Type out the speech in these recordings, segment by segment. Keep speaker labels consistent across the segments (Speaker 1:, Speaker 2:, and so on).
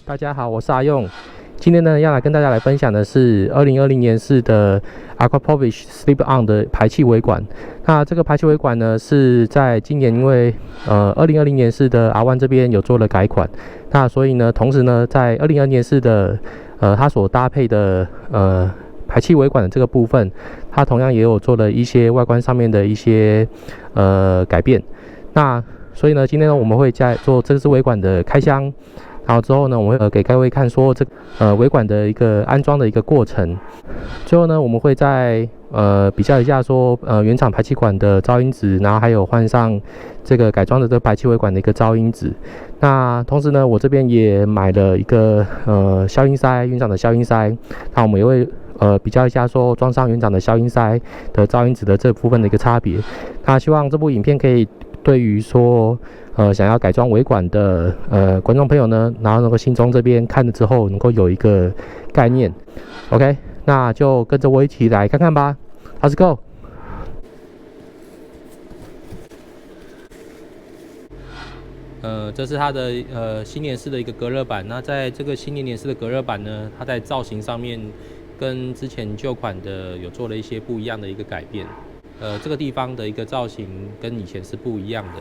Speaker 1: 大家好，我是阿用。今天呢，要来跟大家来分享的是2020年式的 Aquapovich Slip On 的排气尾管。那这个排气尾管呢，是在今年因为2020年式的 R1 这边有做了改款，那所以呢，同时呢，在2020年式的它所搭配的排气尾管的这个部分，它同样也有做了一些外观上面的一些改变。那所以呢，今天呢，我们会在做这支尾管的开箱。然后之后呢，我们会给各位看说这尾管的一个安装的一个过程。最后呢，我们会再比较一下说原厂排气管的噪音值，然后还有换上这个改装的这个排气尾管的一个噪音值。那同时呢，我这边也买了一个消音塞，原厂的消音塞。那我们也会比较一下说装上原厂的消音塞的噪音值的这部分的一个差别。那希望这部影片可以对于说想要改装尾管的观众朋友呢，然后能够心中这边看了之后能够有一个概念。OK， 那就跟着我一起来看看吧。Let's go。这是它的新年式的一个隔热板。那在这个新年式的隔热板呢，它在造型上面跟之前旧款的有做了一些不一样的一个改变。这个地方的一个造型跟以前是不一样的。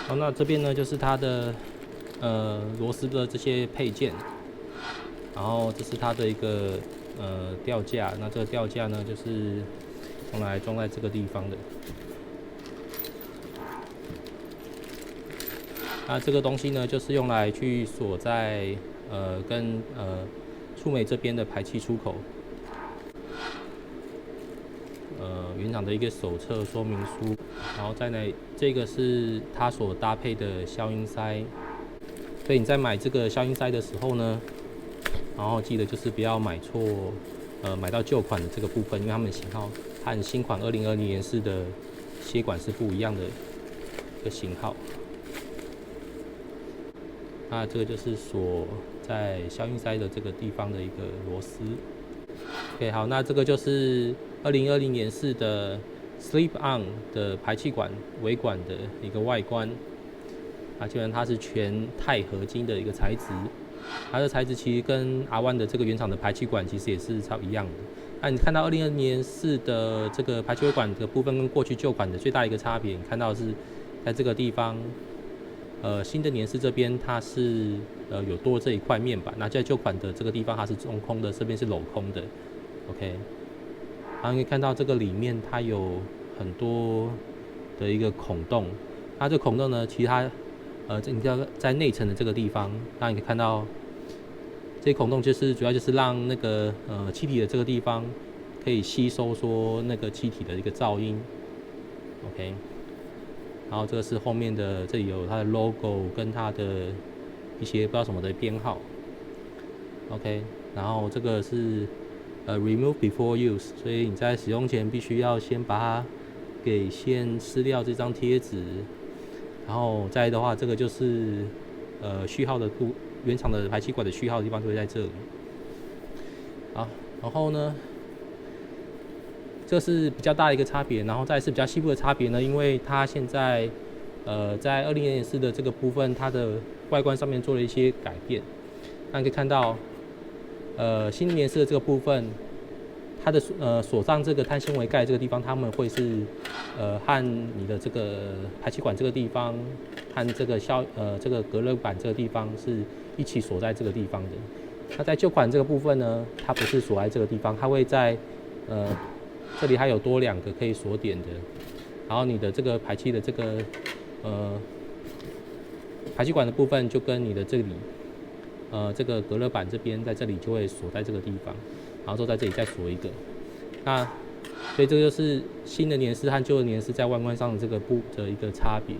Speaker 1: 好，那这边呢就是它的螺丝的这些配件，然后这是它的一个吊架，那这个吊架呢就是用来装在这个地方的。那这个东西呢就是用来去锁在跟触媒这边的排气出口。原厂的一个手册说明书，然后再来这个是它所搭配的消音塞，所以你在买这个消音塞的时候呢，然后记得就是不要买错，买到旧款的这个部分，因为它们型号和新款2020年式的吸管是不一样的一个型号。那这个就是锁在消音塞的这个地方的一个螺丝。OK， 好，那这个就是2020年式的 Slip On 的排气管尾管的一个外观。基本上它是全钛合金的一个材质，它的材质其实跟 R1 的这个原厂的排气管其实也是差不一样的。那你看到2020年式的这个排气尾管的部分跟过去旧款的最大一个差别，你看到是在这个地方，新的年式这边它是有多这一块面板，那在旧款的这个地方它是中空的，这边是镂空的。OK， 然后你可以看到这个里面它有很多的一个孔洞，它这个孔洞呢，其实它你知道在内层的这个地方，那你可以看到这些孔洞就是主要就是让那个气体的这个地方可以吸收说那个气体的一个噪音。OK， 然后这个是后面的，这里有它的 logo 跟它的一些不知道什么的编号。OK， 然后这个是remove before use， 所以你在使用前必须要先把它给先撕掉这张贴纸，然后再来的话，这个就是序号的原厂的排气管的序号的地方就会在这里。好，然后呢，这是比较大的一个差别，然后再是比较细部的差别呢，因为它现在在2020年式的这个部分，它的外观上面做了一些改变。那你可以看到，新年式的这个部分，它的锁上这个碳纤维盖这个地方，它们会是和你的这个排气管这个地方和这个这个隔热板这个地方是一起锁在这个地方的。那在旧款这个部分呢，它不是锁在这个地方，它会在这里还有多2个可以锁点的，然后你的这个排气的这个排气管的部分就跟你的这里这个隔热板这边在这里就会锁在这个地方，然后之后在这里再锁一个。那所以这个就是新的年式和旧的年式在外观上的这个的一个差别。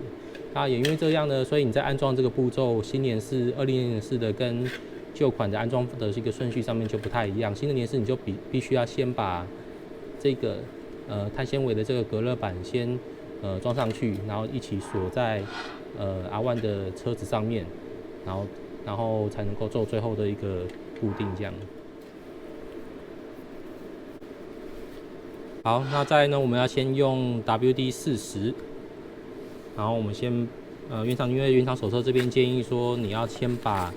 Speaker 1: 那也因为这样呢，所以你在安装这个步骤，新年式2020年式的跟旧款的安装的一个顺序上面就不太一样。新的年式你就必须要先把这个碳纤维的这个隔热板先装上去，然后一起锁在R1 的车子上面，然后才能够做最后的一个固定这样。好，那再来呢，我们要先用 WD-40，然后我们先因为原厂手册这边建议说，你要先把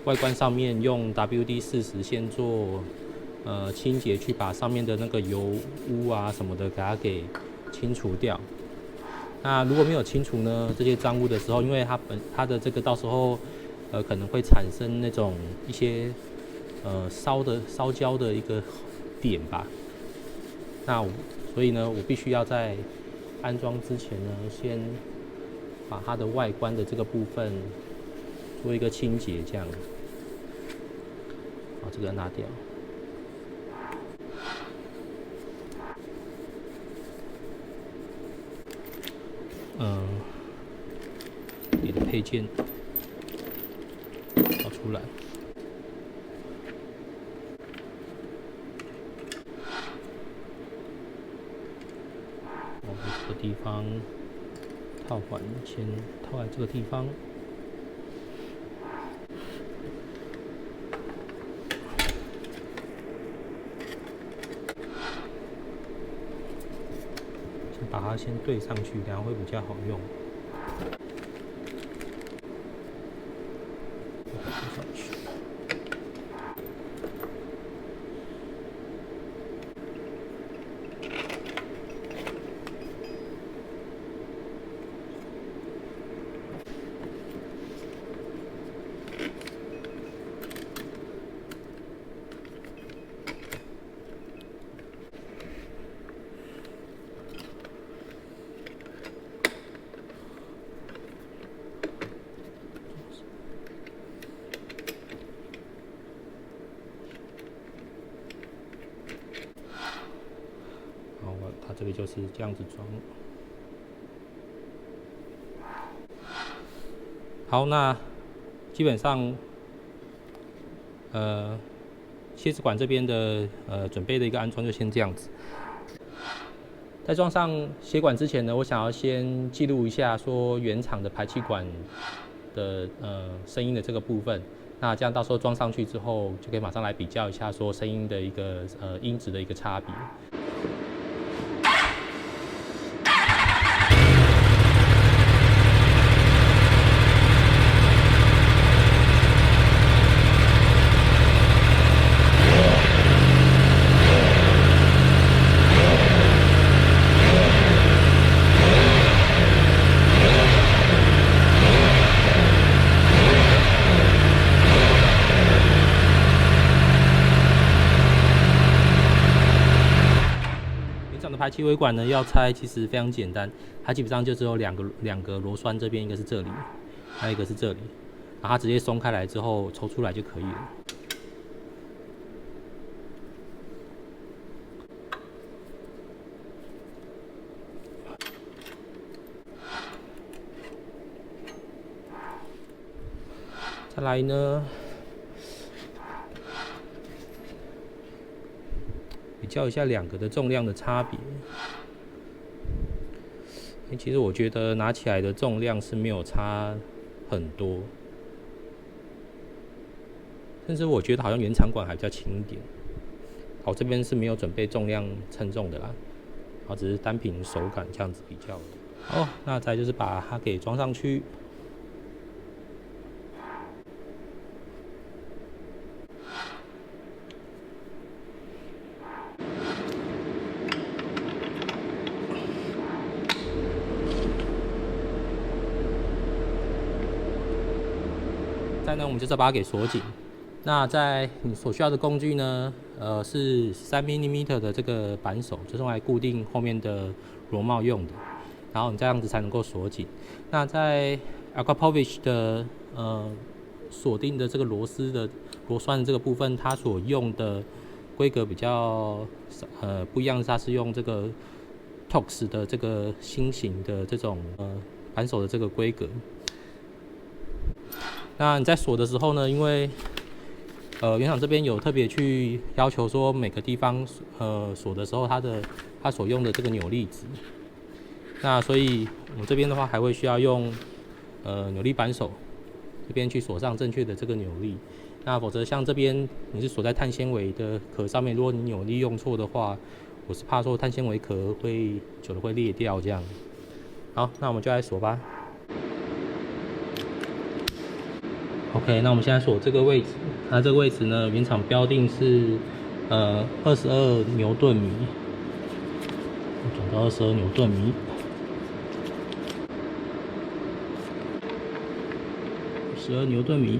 Speaker 1: 外观上面用 WD-40先做清洁，去把上面的那个油污啊什么的给它清除掉。那如果没有清除呢，这些脏污的时候，因为它的这个到时候可能会产生那种一些烧焦的一个点吧。所以呢，我必须要在安装之前呢，先把它的外观的这个部分做一个清洁，这样。把这个拿掉。你的配件找出来。这个地方套环先套在这个地方。把它先对上去，这样会比较好用。对上去。它这个就是这样子装。好，那基本上，蝎子管这边的准备的一个安装就先这样子。在装上血管之前呢，我想要先记录一下说原厂的排气管的声音的这个部分。那这样到时候装上去之后，就可以马上来比较一下说声音的一个音质的一个差别。排气尾管呢要拆其实非常简单，它基本上就只有两个螺栓，这边一个是这里，还有一个是这里，然后它直接松开来之后抽出来就可以了。再来呢，比较一下两个的重量的差别。其实我觉得拿起来的重量是没有差很多，甚至我觉得好像原厂管还比较轻一点。我这边是没有准备重量称重的啦，然后只是单凭手感这样子比较。好，那再就是把它给装上去。再呢，我们就是把它给锁紧。那在你所需要的工具呢，是3mm的这个扳手，就是用来固定后面的螺帽用的。然后你这样子才能够锁紧。那在 Akrapovic 的锁定的这个螺栓的这个部分，它所用的规格比较不一样，它是用这个 Tox 的这个新型的这种扳手的这个规格。那你在锁的时候呢，因为原厂这边有特别去要求说每个地方锁的时候它所用的这个扭力值。那所以我这边的话还会需要用扭力扳手这边去锁上正确的这个扭力。那否则像这边你是锁在碳纤维的壳上面，如果你扭力用错的话，我是怕说碳纤维壳久了会裂掉这样。好，那我们就来锁吧。OK， 那我们现在锁这个位置，那这个位置呢，原厂标定是22牛顿米，转到22牛顿米。12牛顿米。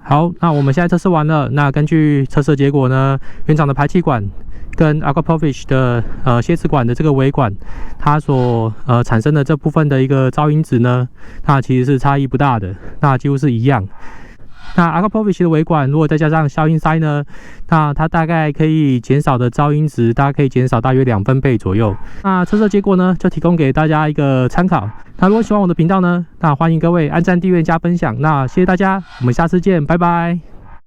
Speaker 1: 好，那我们现在测试完了。那根据测试结果呢，原厂的排气管跟 Aquapovich 的泄磁管的这个尾管，它所产生的这部分的一个噪音值呢，那其实是差异不大的，那几乎是一样。那 Aquapovich 的尾管如果再加上消音塞呢，那它大概可以减少的噪音值，大概可以减少大约2分贝左右。那测试结果呢，就提供给大家一个参考。那如果喜欢我的频道呢，那欢迎各位按赞、订阅、加分享。那谢谢大家，我们下次见，拜拜。